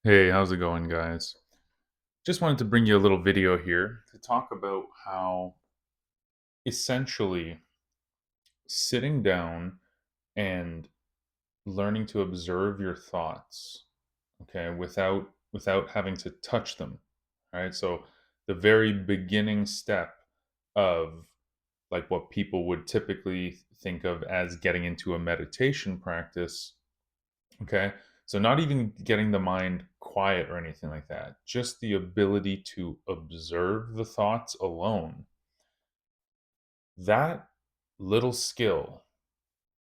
Hey, how's it going, guys? Just wanted to bring you a little video here to talk about how essentially sitting down and learning to observe your thoughts, okay, without having to touch them, right? So the very beginning step of like what people would typically think of as getting into a meditation practice. Okay. So, not even getting the mind quiet or anything like that, just the ability to observe the thoughts alone. That little skill,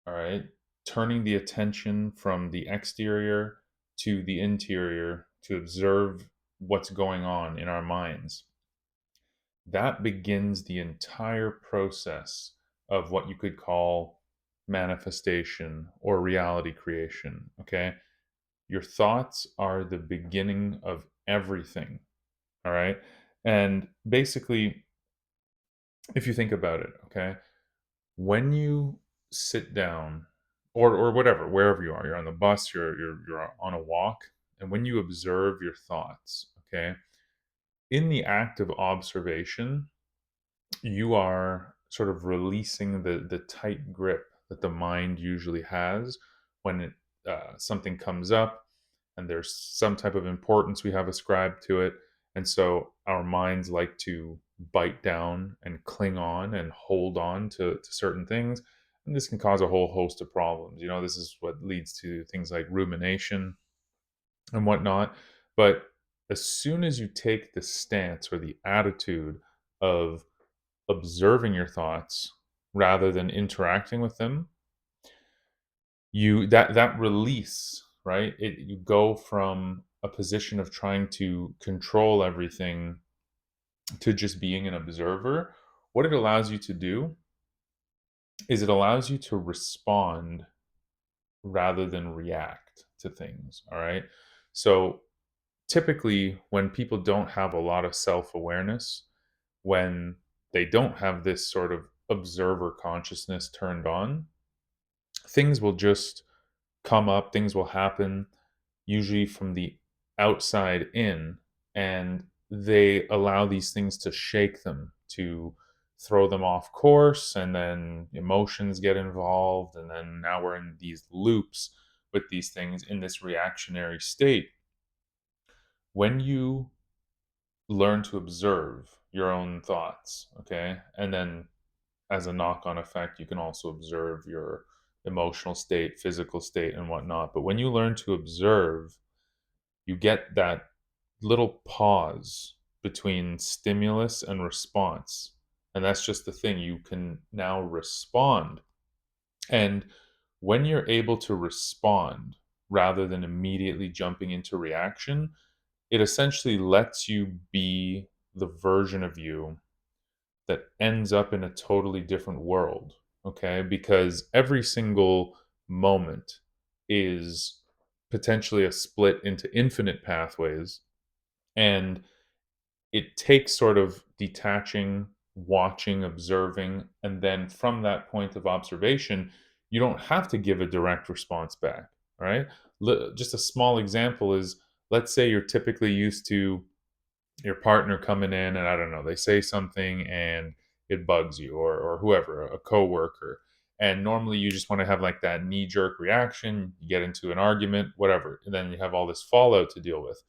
all right, turning the attention from the exterior to the interior to observe what's going on in our minds, that begins the entire process of what you could call manifestation or reality creation. Okay. Your thoughts are the beginning of everything. All right. And basically, if you think about it, okay, when you sit down or whatever, wherever you are, you're on the bus, you're on a walk, and when you observe your thoughts, okay, in the act of observation, you are sort of releasing the tight grip that the mind usually has when something comes up and there's some type of importance we have ascribed to it, and so our minds like to bite down and cling on and hold on to certain things, and this can cause a whole host of problems. This is what leads to things like rumination and whatnot. But as soon as you take the stance or the attitude of observing your thoughts rather than interacting with them, that release, right, you go from a position of trying to control everything to just being an observer. What it allows you to do is it allows you to respond rather than react to things. All right. So typically when people don't have a lot of self-awareness, when they don't have this sort of observer consciousness turned on, things will just come up, things will happen, usually from the outside in, and they allow these things to shake them, to throw them off course, and then emotions get involved, and then now we're in these loops with these things in this reactionary state. When you learn to observe your own thoughts, okay, and then as a knock on effect, you can also observe your emotional state, physical state, and whatnot. But when you learn to observe, you get that little pause between stimulus and response. And that's just the thing. You can now respond. And when you're able to respond rather than immediately jumping into reaction, it essentially lets you be the version of you that ends up in a totally different world. Okay. Because every single moment is potentially a split into infinite pathways. And it takes sort of detaching, watching, observing, and then from that point of observation, you don't have to give a direct response back, right? Just a small example is, let's say you're typically used to your partner coming in and I don't know, they say something and it bugs you, or whoever, a coworker. And normally you just want to have like that knee jerk reaction, you get into an argument, whatever, and then you have all this fallout to deal with.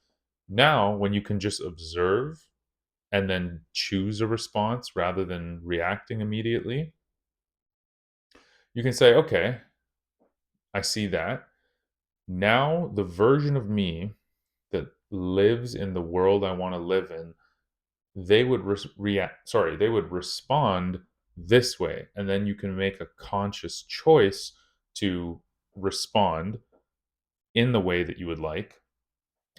Now, when you can just observe and then choose a response rather than reacting immediately, you can say, okay, I see that. Now, the version of me that lives in the world I want to live in, they would they would respond this way. And then you can make a conscious choice to respond in the way that you would like.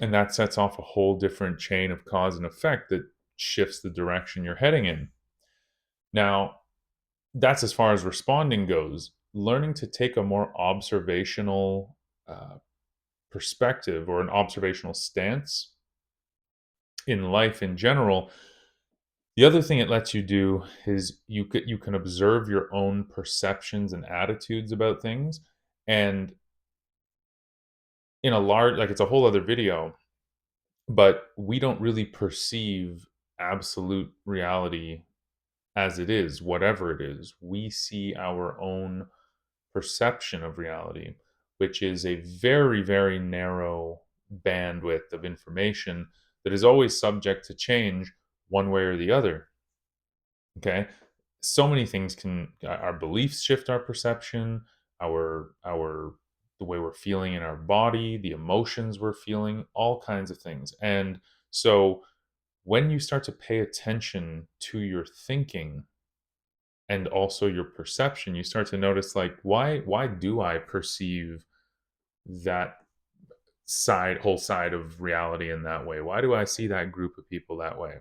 And that sets off a whole different chain of cause and effect that shifts the direction you're heading in. Now, that's as far as responding goes. Learning to take a more observational perspective or an observational stance in life in general. The other thing it lets you do is you can observe your own perceptions and attitudes about things, and in a large, like, it's a whole other video. but we don't really perceive absolute reality as it is, whatever it is. We see our own perception of reality, which is a very, very narrow bandwidth of information that is always subject to change one way or the other. Okay. So many things can, our beliefs shift our perception, our the way we're feeling in our body, the emotions we're feeling, all kinds of things. And so when you start to pay attention to your thinking and also your perception, you start to notice, like, why do I perceive that whole side of reality in that way? Why do I see that group of people that way?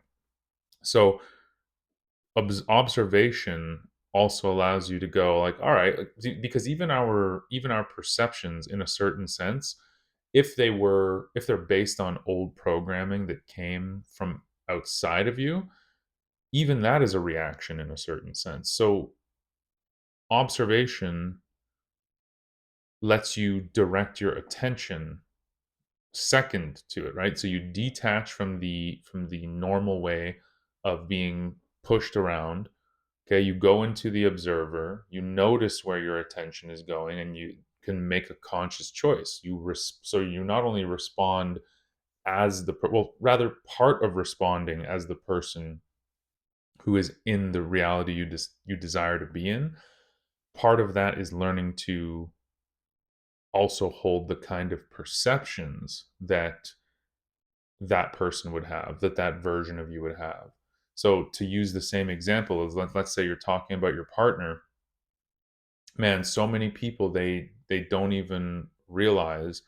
So observation also allows you to go, like, all right, like, because even our perceptions, in a certain sense, if they're based on old programming that came from outside of you, even that is a reaction in a certain sense. So observation lets you direct your attention second to it, right? So you detach from the normal way of being pushed around. Okay, you go into the observer, you notice where your attention is going, and you can make a conscious choice. So you not only respond as well, rather, part of responding as the person who is in the reality you desire to be in. Part of that is learning to also hold the kind of perceptions that that person would have, that version of you would have. So to use the same example, as let's say you're talking about your partner. Man, so many people, they don't even realize,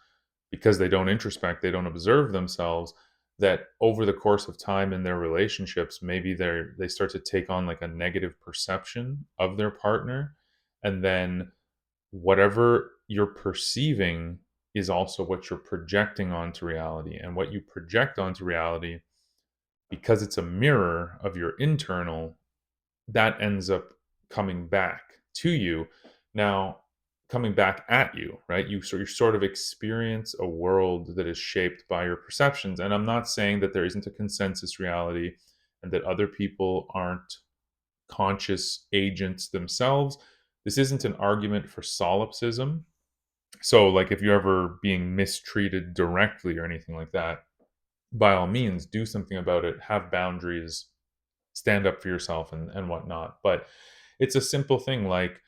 because they don't introspect, they don't observe themselves, that over the course of time in their relationships, maybe they start to take on like a negative perception of their partner, and then whatever you're perceiving is also what you're projecting onto reality. And what you project onto reality, because it's a mirror of your internal, that ends up coming back to you. Now, coming back at you, right? You sort of experience a world that is shaped by your perceptions. And I'm not saying that there isn't a consensus reality and that other people aren't conscious agents themselves. This isn't an argument for solipsism. So, like, if you're ever being mistreated directly or anything like that, by all means, do something about it, have boundaries, stand up for yourself, and whatnot. But it's a simple thing, like,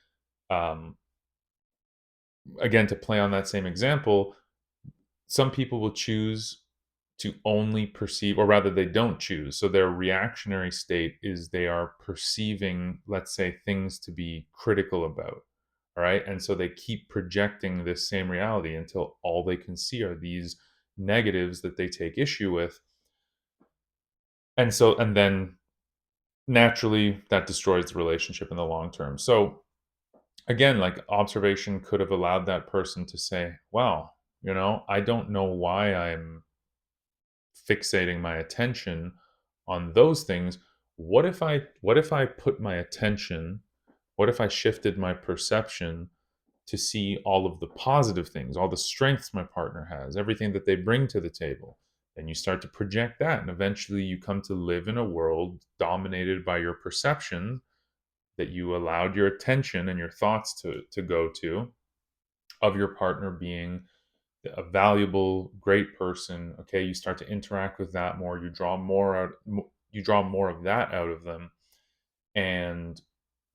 um, again, to play on that same example, some people will choose to only perceive, or rather, they don't choose. So their reactionary state is they are perceiving, let's say, things to be critical about. All right. And so they keep projecting this same reality until all they can see are these negatives that they take issue with. And then naturally that destroys the relationship in the long term. So again, like, observation could have allowed that person to say, wow, I don't know why I'm fixating my attention on those things. What if I put my attention, what if I shifted my perception to see all of the positive things, all the strengths my partner has, everything that they bring to the table? Then you start to project that, and eventually you come to live in a world dominated by your perception that you allowed your attention and your thoughts to go to, of your partner being a valuable, great person. Okay, you start to interact with that more. You draw more of that out of them, and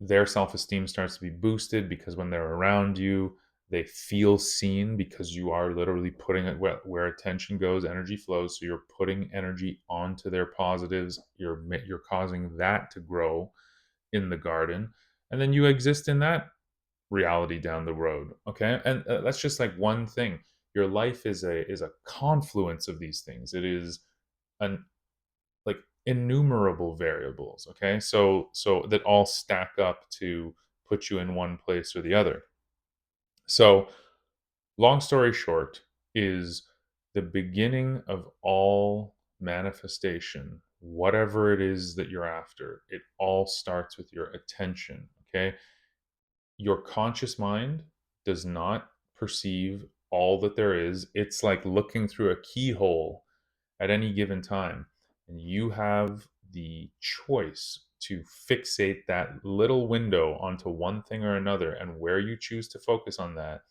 their self-esteem starts to be boosted, because when they're around you, they feel seen, because you are literally putting it where attention goes, energy flows. So you're putting energy onto their positives. You're causing that to grow in the garden, and then you exist in that reality down the road. Okay, and that's just like one thing. Your life is a confluence of these things. It is an like innumerable variables. Okay, so that all stack up to put you in one place or the other. So long story short, is the beginning of all manifestation, whatever it is that you're after, it all starts with your attention. Okay, your conscious mind does not perceive all that there is. It's like looking through a keyhole, at any given time. And you have the choice to fixate that little window onto one thing or another, and where you choose to focus on that,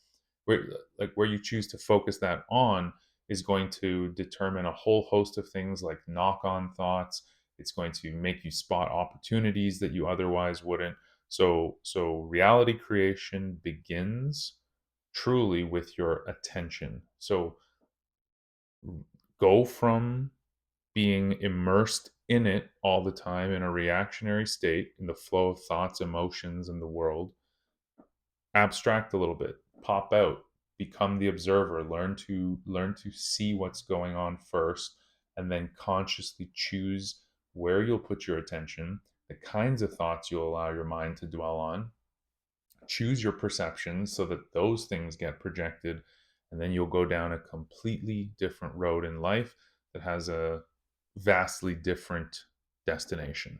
where you choose to focus that on is going to determine a whole host of things like knock-on thoughts. It's going to make you spot opportunities that you otherwise wouldn't. So reality creation begins truly with your attention. So go from being immersed in it all the time in a reactionary state, in the flow of thoughts, emotions, and the world. Abstract a little bit, pop out, become the observer, learn to see what's going on first, and then consciously choose where you'll put your attention, the kinds of thoughts you'll allow your mind to dwell on. Choose your perceptions so that those things get projected, and then you'll go down a completely different road in life that has a vastly different destination.